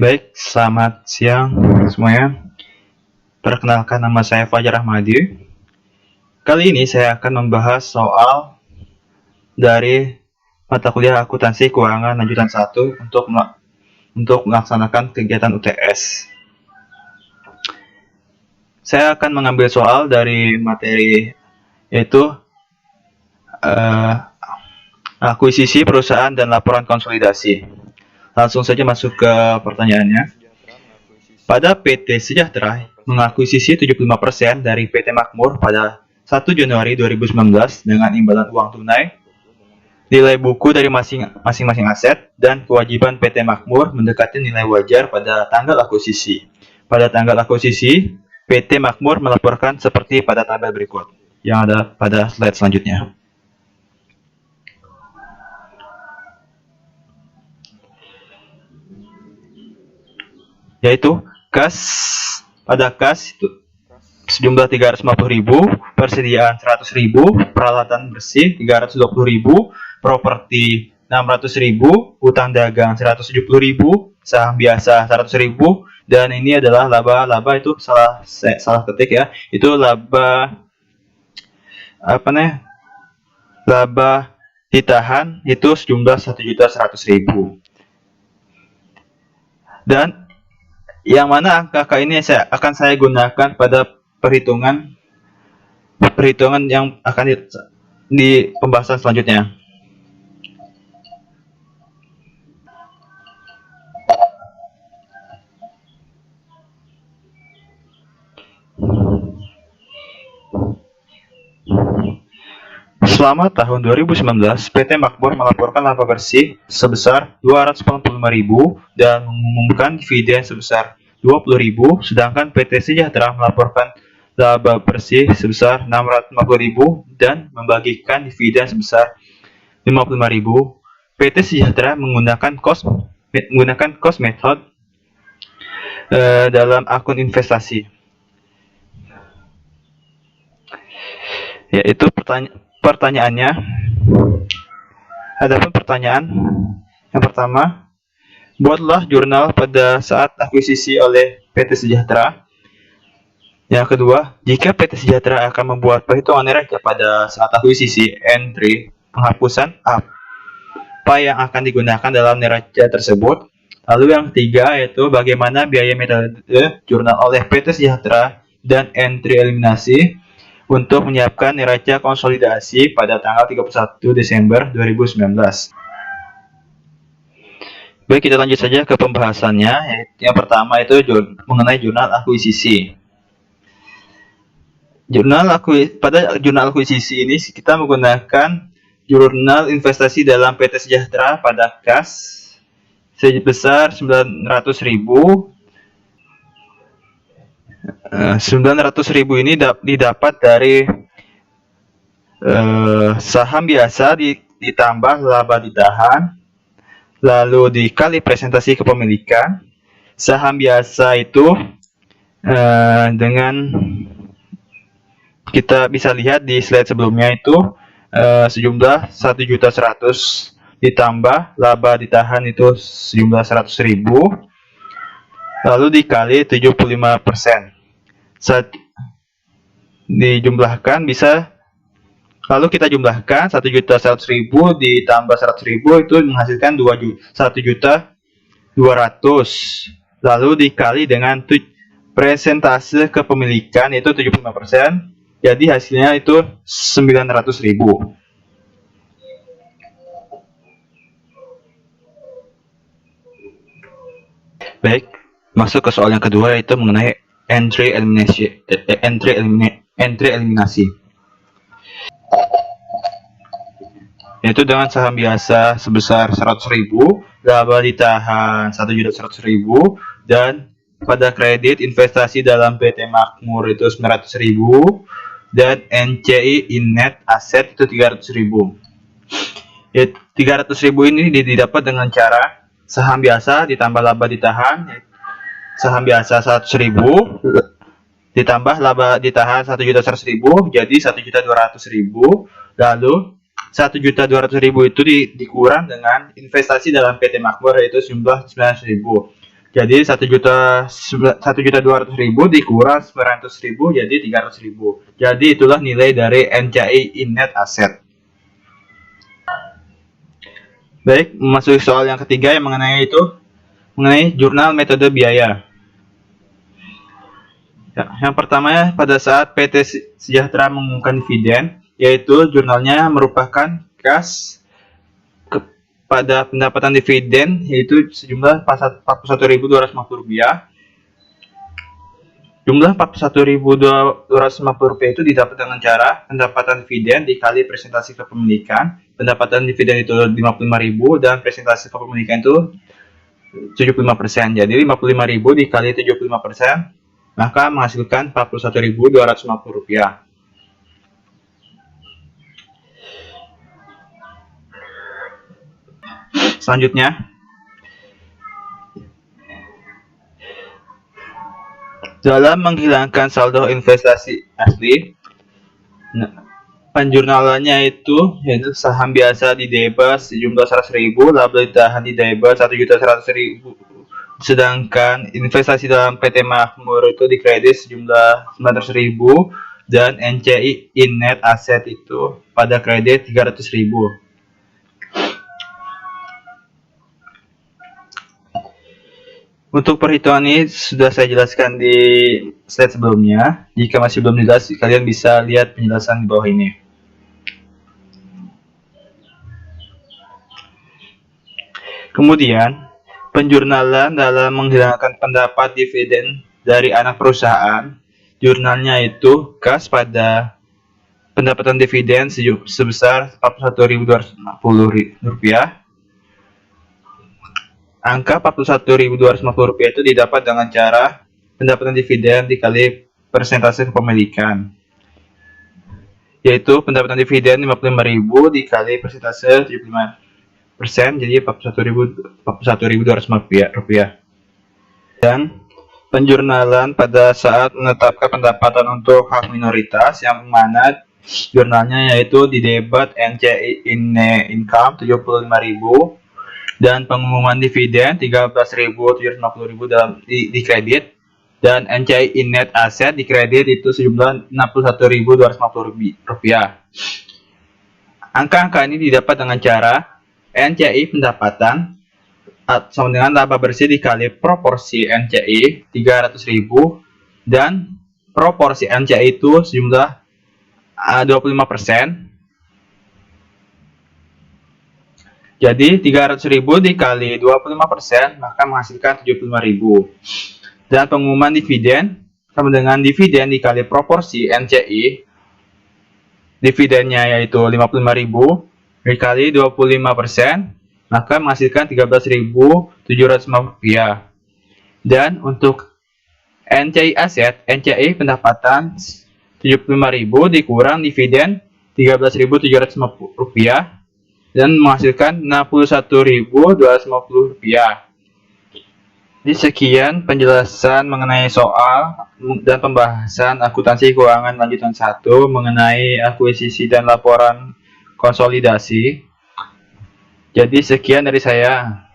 Baik, selamat siang semuanya. Perkenalkan, nama saya Fajar Ahmadi. Kali ini saya akan membahas soal dari mata kuliah akuntansi keuangan lanjutan 1 untuk melaksanakan kegiatan UTS. Saya akan mengambil soal dari materi yaitu akuisisi perusahaan dan laporan konsolidasi. Langsung saja masuk ke pertanyaannya. Pada PT Sejahtera mengakuisisi 75% dari PT Makmur pada 1 Januari 2019 dengan imbalan uang tunai, nilai buku dari masing-masing aset, dan kewajiban PT Makmur mendekati nilai wajar pada tanggal akuisisi. Pada tanggal akuisisi, PT Makmur melaporkan seperti pada tabel berikut yang ada pada slide selanjutnya. Yaitu pada kas itu sejumlah 350.000, persediaan 100.000, peralatan bersih 320.000, properti 600.000, utang dagang 170.000, saham biasa 100.000, dan ini adalah laba itu salah ketik ya, itu laba ditahan itu sejumlah 1.100.000. Dan yang mana angka ini akan saya gunakan pada perhitungan yang akan di pembahasan selanjutnya. Selama tahun 2019, PT Makmur melaporkan laba bersih sebesar 285.000 dan mengumumkan dividen sebesar 20.000, sedangkan PT Sejahtera melaporkan laba bersih sebesar 650.000 dan membagikan dividen sebesar 55.000. PT Sejahtera menggunakan cost method dalam akun investasi. Yaitu pertanyaannya, adapun pertanyaan yang pertama, buatlah jurnal pada saat akuisisi oleh PT Sejahtera. Yang kedua, jika PT Sejahtera akan membuat perhitungan neraca pada saat akuisisi, entry penghapusan apa yang akan digunakan dalam neraca tersebut. Lalu yang ketiga yaitu bagaimana biaya metode jurnal oleh PT Sejahtera dan entry eliminasi untuk menyiapkan neraca konsolidasi pada tanggal 31 Desember 2019. Baik, kita lanjut saja ke pembahasannya. Yang pertama itu mengenai jurnal akuisisi. Pada jurnal akuisisi ini kita menggunakan jurnal investasi dalam PT Sejahtera pada kas sebesar 900.000. 900.000 ini didapat dari saham biasa ditambah laba ditahan, lalu dikali presentasi kepemilikan. Saham biasa itu dengan kita bisa lihat di slide sebelumnya itu sejumlah 1.100.000 ditambah laba ditahan itu sejumlah 100.000, lalu dikali 75%. Saat dijumlahkan bisa, lalu kita jumlahkan 1.100.000 ditambah 100.000 itu menghasilkan 1.200.000, lalu dikali dengan presentase kepemilikan itu 75%, jadi hasilnya itu 900.000. Baik, masuk ke soal yang kedua yaitu mengenai entry eliminasi. Yaitu dengan saham biasa sebesar 100.000, laba ditahan 1.100.000, dan pada kredit investasi dalam PT Makmur itu 900.000, dan NCI in net aset itu 300.000. 300.000 ini didapat dengan cara saham biasa ditambah laba ditahan, saham biasa 100.000 ditambah laba ditahan 1.100.000 jadi 1.200.000, lalu 1.200.000 itu dikurang dengan investasi dalam PT Makmur yaitu jumlah 900.000. Jadi 1.200.000 dikurang 900.000 jadi 300.000. Jadi itulah nilai dari NCI in net asset. Baik, memasuki soal yang ketiga yang mengenai jurnal metode biaya. Ya, yang pertama, pada saat PT Sejahtera mengumumkan dividen, yaitu jurnalnya merupakan kas pada pendapatan dividen yaitu sejumlah Rp41.250. Jumlah Rp41.250 itu didapat dengan cara pendapatan dividen dikali presentasi kepemilikan. Pendapatan dividen itu Rp55.000 dan presentasi kepemilikan itu 75%. Jadi Rp55.000 dikali 75% maka menghasilkan Rp41.250. Selanjutnya, dalam menghilangkan saldo investasi asli, penjurnalannya yaitu saham biasa di debit sejumlah 100.000, laba ditahan di debit 1.100.000, sedangkan investasi dalam PT Makmur itu dikredit sejumlah 900.000 dan NCI in net asset itu pada kredit 300.000. Untuk perhitungan ini sudah saya jelaskan di slide sebelumnya. Jika masih belum jelas, kalian bisa lihat penjelasan di bawah ini. Kemudian, penjurnalan dalam menghilangkan pendapat dividen dari anak perusahaan. Jurnalnya itu kas pada pendapatan dividen sebesar Rp41.250. Angka Rp41.250 itu didapat dengan cara pendapatan dividen dikali persentase kepemilikan, yaitu pendapatan dividen Rp55.000 dikali persentase 75%, jadi Rp41.250. Dan penjurnalan pada saat menetapkan pendapatan untuk hak minoritas yang mana jurnalnya yaitu di debit NCI in income Rp75.000 dan pengumuman dividen Rp13.750 dalam di kredit, dan NCI in net asset di kredit itu sejumlah Rp61.250. Angka-angka ini didapat dengan cara NCI pendapatan sama dengan laba bersih dikali proporsi NCI 300.000 dan proporsi NCI itu sejumlah 25%. Jadi 300.000 dikali 25% maka menghasilkan 75.000. Dan pengumuman dividen sama dengan dividen dikali proporsi NCI. Dividennya yaitu 55.000 dikali 25% maka menghasilkan Rp13.750. Dan untuk NCI aset, NCI pendapatan 75.000 dikurang dividen Rp13.750 dan menghasilkan Rp61.250. Jadi sekian penjelasan mengenai soal dan pembahasan akuntansi keuangan lanjutan 1 mengenai akuisisi dan laporan konsolidasi. Jadi sekian dari saya.